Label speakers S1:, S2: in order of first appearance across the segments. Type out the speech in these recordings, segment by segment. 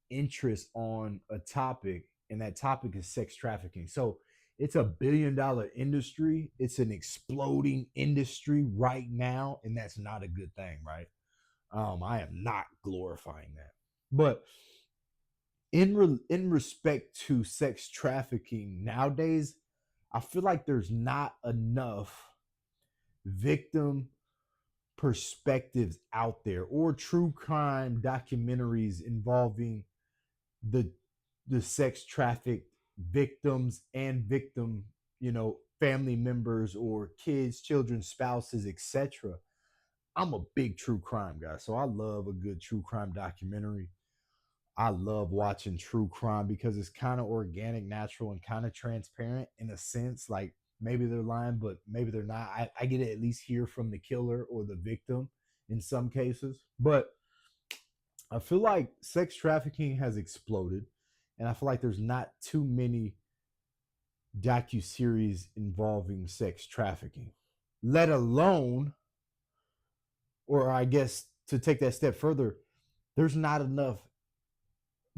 S1: interest on a topic, and that topic is sex trafficking. So it's a $1 billion industry. It's an exploding industry right now, and that's not a good thing, right? I am not glorifying that, but in respect to sex trafficking nowadays, I feel like there's not enough victim perspectives out there or true crime documentaries involving the the sex trafficked victims and victim, family members or kids, children, spouses, etc. I'm a big true crime guy, so I love a good true crime documentary. I love watching true crime because it's kind of organic, natural, and kind of transparent in a sense. Like maybe they're lying, but maybe they're not. I get to at least hear from the killer or the victim in some cases. But I feel like sex trafficking has exploded, and I feel like there's not too many docu series involving sex trafficking, let alone, or I guess to take that step further, there's not enough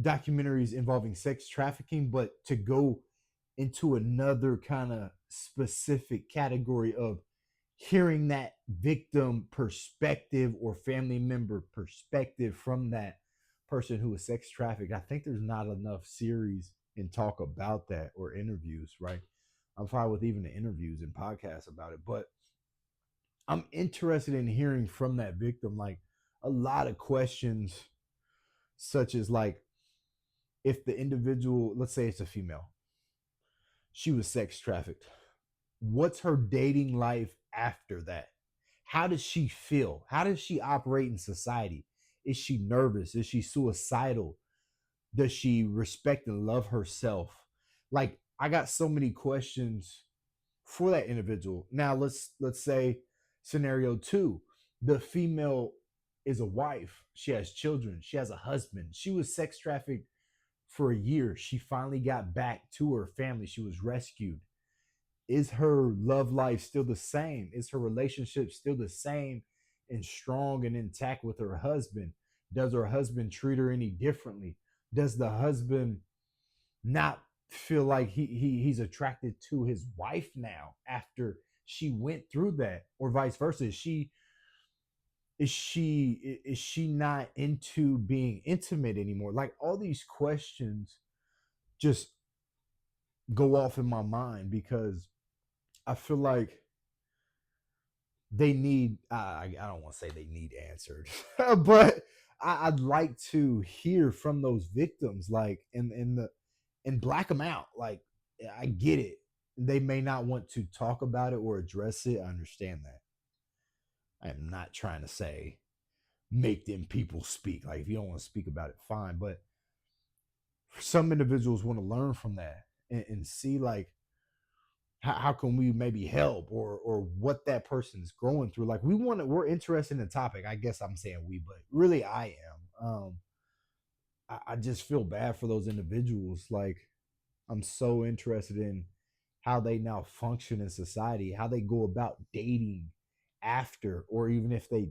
S1: documentaries involving sex trafficking, but to go into another kind of specific category of hearing that victim perspective or family member perspective from that person who was sex trafficked. I think there's not enough series and talk about that or interviews, right? I'm fine with even the interviews and podcasts about it, but I'm interested in hearing from that victim, like a lot of questions, such as like if the individual, let's say it's a female, she was sex trafficked. What's her dating life after that? How does she feel? How does she operate in society? Is she nervous? Is she suicidal? Does she respect and love herself? Like I got so many questions for that individual. Now let's say scenario 2, the female is a wife, she has children, she has a husband, she was sex trafficked for a year, she finally got back to her family, she was rescued. Is her love life still the same? Is her relationship still the same and strong and intact with her husband? Does her husband treat her any differently? Does the husband not feel like he's attracted to his wife now after she went through that, or vice versa? Is she not into being intimate anymore? Like all these questions just go off in my mind because I feel like they need I don't want to say they need answered but I'd like to hear from those victims, like and black them out. Like I get it, they may not want to talk about it or address it, I understand that. I am not trying to say make them people speak. Like if you don't want to speak about it, fine, but some individuals want to learn from that and see like how can we maybe help or what that person's going through. Like we're interested in the topic, I guess I'm saying we, but really I am. I just feel bad for those individuals. Like I'm so interested in how they now function in society, how they go about dating after, or even if they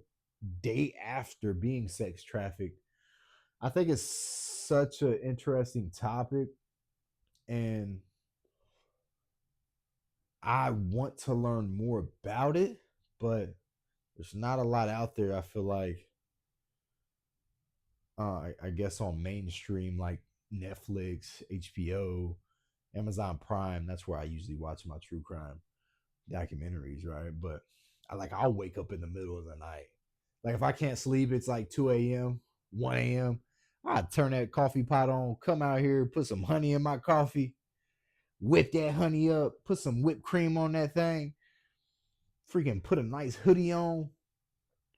S1: date after being sex trafficked. I think it's such an interesting topic, and I want to learn more about it, but there's not a lot out there. I feel like, I guess on mainstream like Netflix, HBO, Amazon Prime. That's where I usually watch my true crime documentaries, right? But I'll wake up in the middle of the night. Like if I can't sleep, it's like 2 a.m., 1 a.m. I turn that coffee pot on, come out here, put some honey in my coffee, whip that honey up, put some whipped cream on that thing, freaking put a nice hoodie on,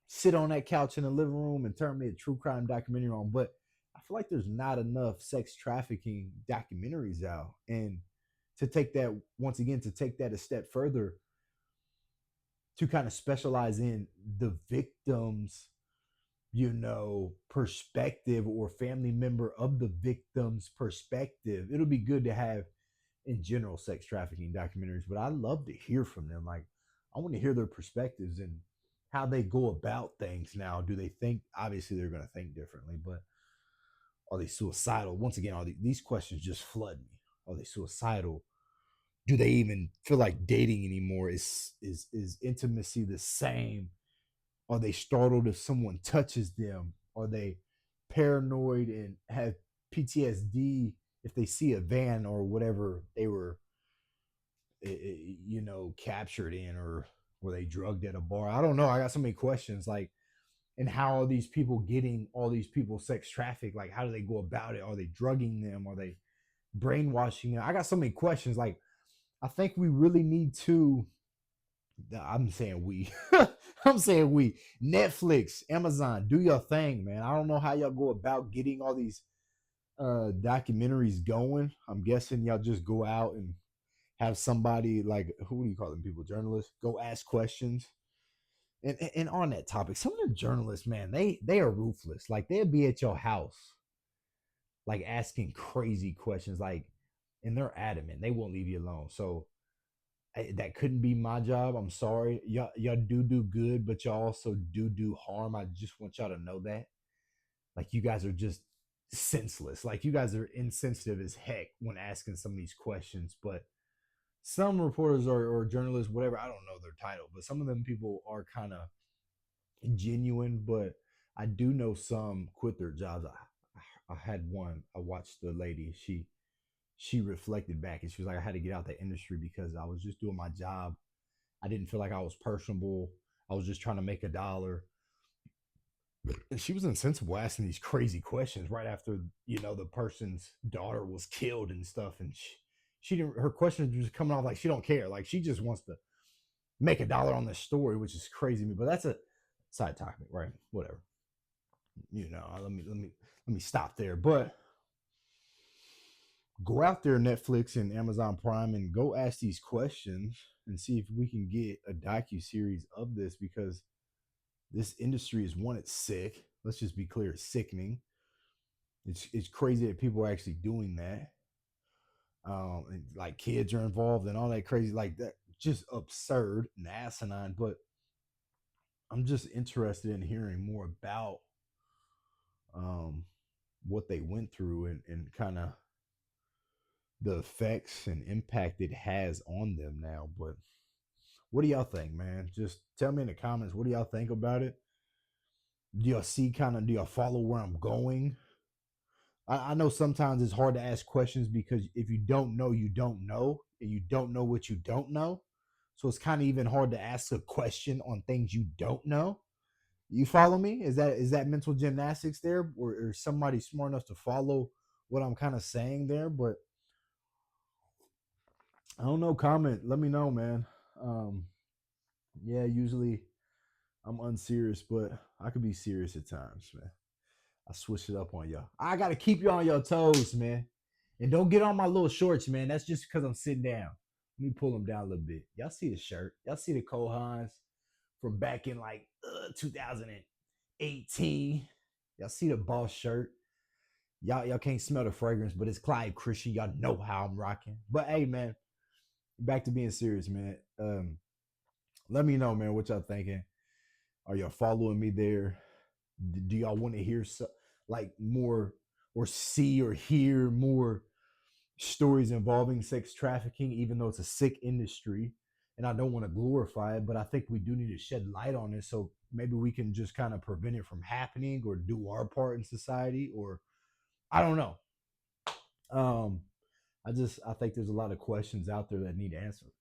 S1: sit on that couch in the living room and turn me a true crime documentary on. But I feel like there's not enough sex trafficking documentaries out. And to take that, once again, to take that a step further, to kind of specialize in the victims, perspective, or family member of the victim's perspective. It'll be good to have in general sex trafficking documentaries, but I love to hear from them. Like I want to hear their perspectives and how they go about things now. Do they think, obviously they're going to think differently, but Are they suicidal? Once again, all these questions just flood me. Are they suicidal? Do they even feel like dating anymore? Is intimacy the same? Are they startled if someone touches them? Are they paranoid and have PTSD if they see a van or whatever they were, captured in, or were they drugged at a bar? I don't know. I got so many questions. Like, and how are these people getting all these people sex trafficked? Like, how do they go about it? Are they drugging them? Are they brainwashing them? I got so many questions. Like, I think we really need to. I'm saying we. I'm saying we. Netflix, Amazon, do your thing, man. I don't know how y'all go about getting all these documentaries going. I'm guessing y'all just go out and have somebody, like, who do you call them people, journalists, go ask questions. And on that topic, some of the journalists, man, they are ruthless. Like, they'll be at your house, like, asking crazy questions, like, and they're adamant they won't leave you alone. So that couldn't be my job. I'm sorry. Y'all do good, but y'all also do harm. I just want y'all to know that. Like, you guys are just senseless. Like, you guys are insensitive as heck when asking some of these questions. But some reporters or journalists, whatever, I don't know their title, but some of them people are kind of genuine. But I do know some quit their jobs. I had one. I watched the lady. She reflected back and she was like, I had to get out that industry because I was just doing my job. I didn't feel like I was personable. I was just trying to make a dollar. And she was insensible asking these crazy questions right after, the person's daughter was killed and stuff. And she didn't, her questions were just coming off like she don't care. Like, she just wants to make a dollar on this story, which is crazy to me. But that's a side topic, right? Whatever. Let me stop there. But go out there, Netflix and Amazon Prime, and go ask these questions and see if we can get a docu series of this, because this industry is, one, it's sick. Let's just be clear, it's sickening. It's crazy that people are actually doing that. And like, kids are involved and all that crazy, like that, just absurd and asinine. But I'm just interested in hearing more about um, what they went through, and kind of the effects and impact it has on them now. But what do y'all think, man? Just tell me in the comments. What do y'all think about it? Do y'all follow where I'm going? I know sometimes it's hard to ask questions because if you don't know, you don't know, and you don't know what you don't know. So it's kind of even hard to ask a question on things you don't know. You follow me? Is that mental gymnastics there, or somebody smart enough to follow what I'm kind of saying there? But I don't know. Comment. Let me know, man. Um, yeah, usually I'm unserious, but I could be serious at times, man. I switch it up on y'all. I gotta keep you on your toes, man. And don't get on my little shorts, man. That's just because I'm sitting down. Let me pull them down a little bit. Y'all see the shirt? Y'all see the Kohans from back in like 2018? Y'all see the boss shirt? Y'all can't smell the fragrance, but it's Clyde Christian. Y'all know how I'm rocking. But hey, man, back to being serious, man. Let me know, man, what y'all thinking. Are y'all following me there? Do y'all want to hear like more, or see or hear more stories involving sex trafficking, even though it's a sick industry? And I don't want to glorify it, but I think we do need to shed light on it, so maybe we can just kind of prevent it from happening, or do our part in society, or I don't know. um I think there's a lot of questions out there that need answers.